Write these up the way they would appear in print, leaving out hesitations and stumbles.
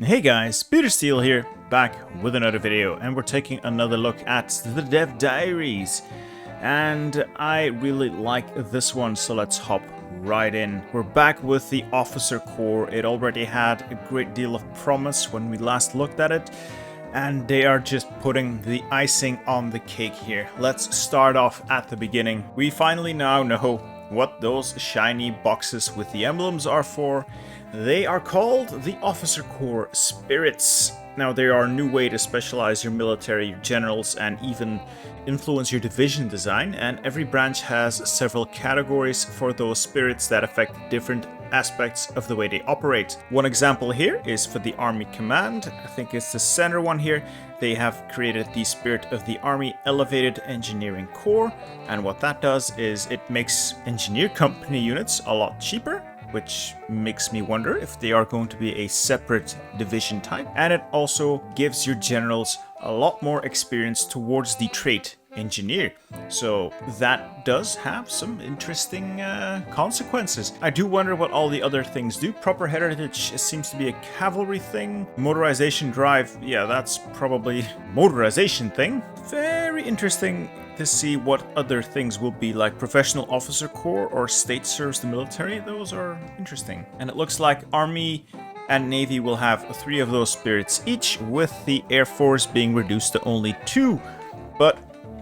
Hey guys, Peter Steele here, back with another video, and we're taking another look at the Dev Diaries. And I really like this one, so let's hop right in. We're back with the Officer Corps. It already had a great deal of promise when we last looked at it, and they are just putting the icing on the cake here. Let's start off at the beginning. We finally now know what those shiny boxes with the emblems are for. They are called the Officer Corps Spirits. Now, they are a new way to specialize your military, your generals, and even influence your division design, and every branch has several categories for those spirits that affect different aspects of the way they operate. One example here is for the Army Command. I think it's the center one here. They have created the Spirit of the Army Elevated Engineering Corps, and what that does is it makes engineer company units a lot cheaper, which makes me wonder if they are going to be a separate division type. And it also gives your generals a lot more experience towards the trait engineer. So that does have some interesting consequences. I do wonder what all the other things do. Proper heritage seems to be a cavalry thing. Motorization drive, yeah, that's probably motorization thing. Very interesting to see what other things will be, like professional officer corps or state serves the military. Those are interesting. And it looks like Army and Navy will have 3 of those spirits each, with the Air Force being reduced to only 2. But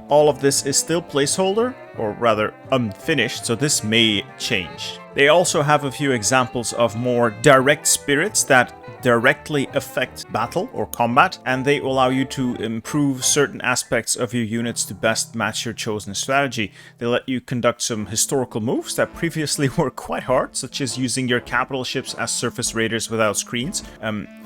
all of this is still placeholder, or rather unfinished, so this may change. They also have a few examples of more direct spirits that directly affect battle or combat, and they allow you to improve certain aspects of your units to best match your chosen strategy. They let you conduct some historical moves that previously were quite hard, such as using your capital ships as surface raiders without screens.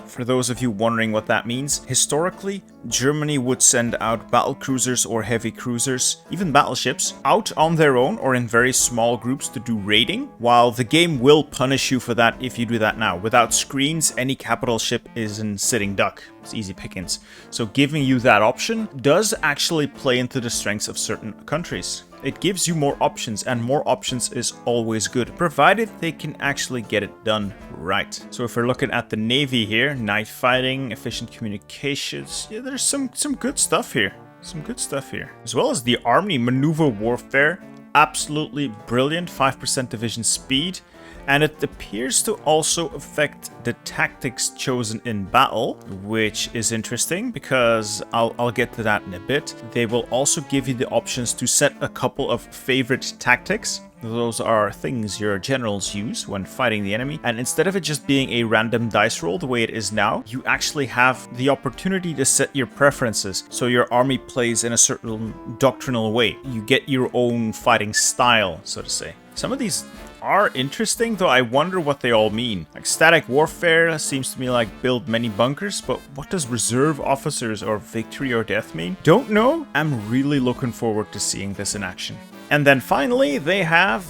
For those of you wondering what that means, historically, Germany would send out battle cruisers or heavy cruisers, even battleships, out on their own or in very small groups to do raiding, while the game will punish you for that if you do that now. Without screens, any capital ship is in sitting duck. It's easy pickings. So giving you that option does actually play into the strengths of certain countries. It gives you more options, and more options is always good, provided they can actually get it done right. So if we're looking at the Navy here, night fighting, efficient communications, yeah, there's some good stuff here. Some good stuff here. As well as the Army maneuver warfare, absolutely brilliant, 5% division speed. And it appears to also affect the tactics chosen in battle, which is interesting because I'll get to that in a bit. They will also give you the options to set a couple of favorite tactics. Those are things your generals use when fighting the enemy, and instead of it just being a random dice roll the way it is now, you actually have the opportunity to set your preferences, so your army plays in a certain doctrinal way. You get your own fighting style, so to say. Some of these are interesting, though I wonder what they all mean. Like static warfare seems to me like build many bunkers, but what does reserve officers or victory or death mean? Don't know. I'm really looking forward to seeing this in action. And then finally, they have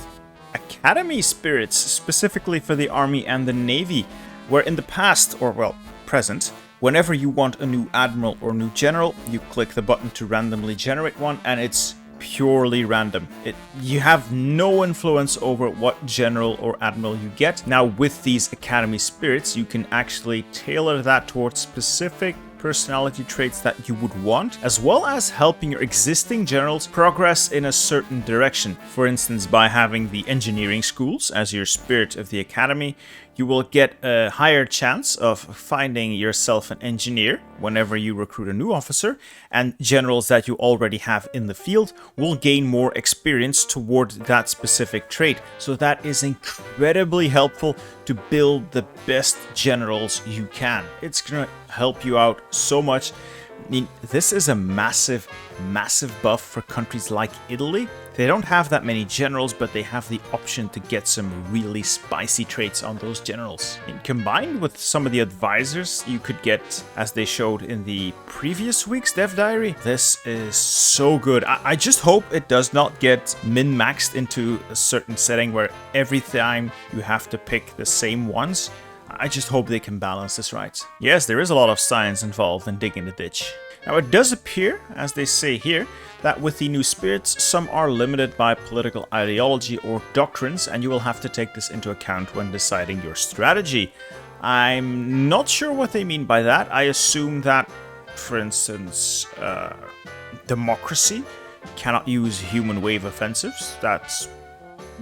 Academy Spirits, specifically for the Army and the Navy, where in the past, or well, present, whenever you want a new admiral or new general, you click the button to randomly generate one, and it's purely random. You have no influence over what general or admiral you get. Now with these Academy Spirits, you can actually tailor that towards specific personality traits that you would want, as well as helping your existing generals progress in a certain direction. For instance, by having the engineering schools as your spirit of the academy, you will get a higher chance of finding yourself an engineer whenever you recruit a new officer, and generals that you already have in the field will gain more experience toward that specific trait. So that is incredibly helpful to build the best generals you can. It's gonna help you out so much. I mean, this is a massive buff for countries like Italy. They don't have that many generals, but they have the option to get some really spicy traits on those generals. And combined with some of the advisors you could get, as they showed in the previous week's Dev Diary, this is so good. I just hope it does not get min-maxed into a certain setting where every time you have to pick the same ones. I just hope they can balance this right. Yes, there is a lot of science involved in digging the ditch. Now it does appear, as they say here, that with the new spirits, some are limited by political ideology or doctrines, and you will have to take this into account when deciding your strategy. I'm not sure what they mean by that. I assume that, for instance, democracy cannot use human wave offensives. That's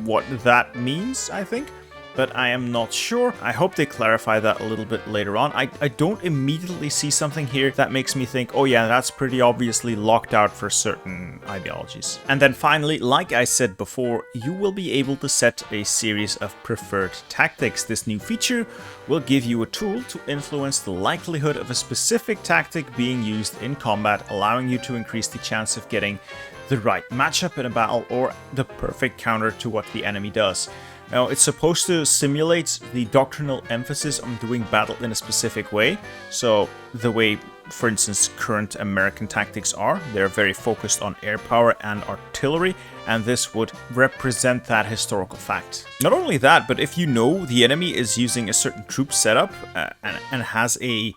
what that means, I think. But I am not sure. I hope they clarify that a little bit later on. I don't immediately see something here that makes me think, oh yeah, that's pretty obviously locked out for certain ideologies. And then finally, like I said before, you will be able to set a series of preferred tactics. This new feature will give you a tool to influence the likelihood of a specific tactic being used in combat, allowing you to increase the chance of getting the right matchup in a battle or the perfect counter to what the enemy does. Now, it's supposed to simulate the doctrinal emphasis on doing battle in a specific way. So, the way, for instance, current American tactics are, they're very focused on air power and artillery, and this would represent that historical fact. Not only that, but if you know the enemy is using a certain troop setup and has a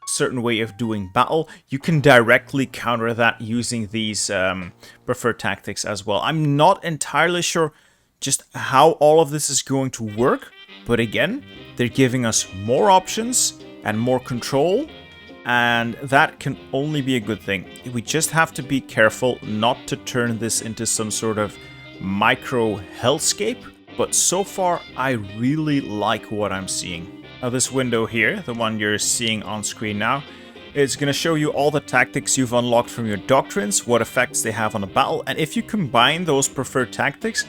certain way of doing battle, you can directly counter that using these preferred tactics as well. I'm not entirely sure just how all of this is going to work, but again, they're giving us more options and more control, and that can only be a good thing. We just have to be careful not to turn this into some sort of micro hellscape, but so far I really like what I'm seeing. Now this window here, the one you're seeing on screen now, is going to show you all the tactics you've unlocked from your doctrines, what effects they have on a battle, and if you combine those preferred tactics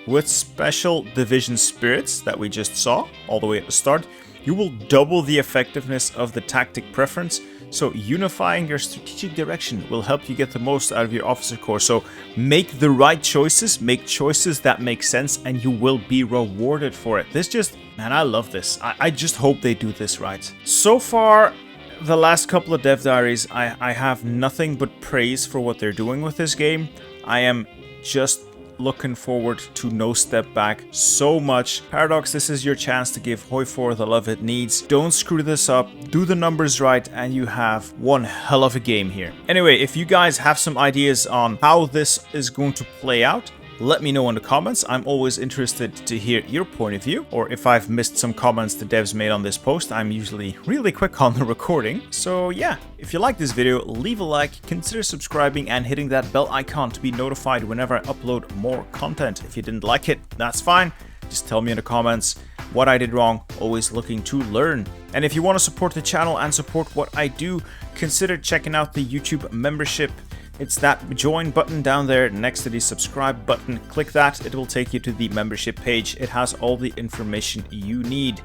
with special division spirits that we just saw all the way at the start, you will double the effectiveness of the tactic preference. So unifying your strategic direction will help you get the most out of your officer corps. So make the right choices, make choices that make sense, and you will be rewarded for it. This just, man, I love this. I just hope they do this right. So far, the last couple of dev diaries, I have nothing but praise for what they're doing with this game. I am just looking forward to No Step Back so much. Paradox, this is your chance to give HoI4 the love it needs. Don't screw this up, do the numbers right, and you have one hell of a game here. Anyway, if you guys have some ideas on how this is going to play out, let me know in the comments. I'm always interested to hear your point of view, or if I've missed some comments the devs made on this post. I'm usually really quick on the recording. So yeah, if you like this video, leave a like, consider subscribing and hitting that bell icon to be notified whenever I upload more content. If you didn't like it, that's fine. Just tell me in the comments what I did wrong, always looking to learn. And if you want to support the channel and support what I do, consider checking out the YouTube membership. It's that join button down there next to the subscribe button. Click that, it will take you to the membership page. It has all the information you need.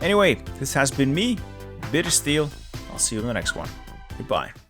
Anyway, this has been me, Bitter Steel. I'll see you in the next one. Goodbye.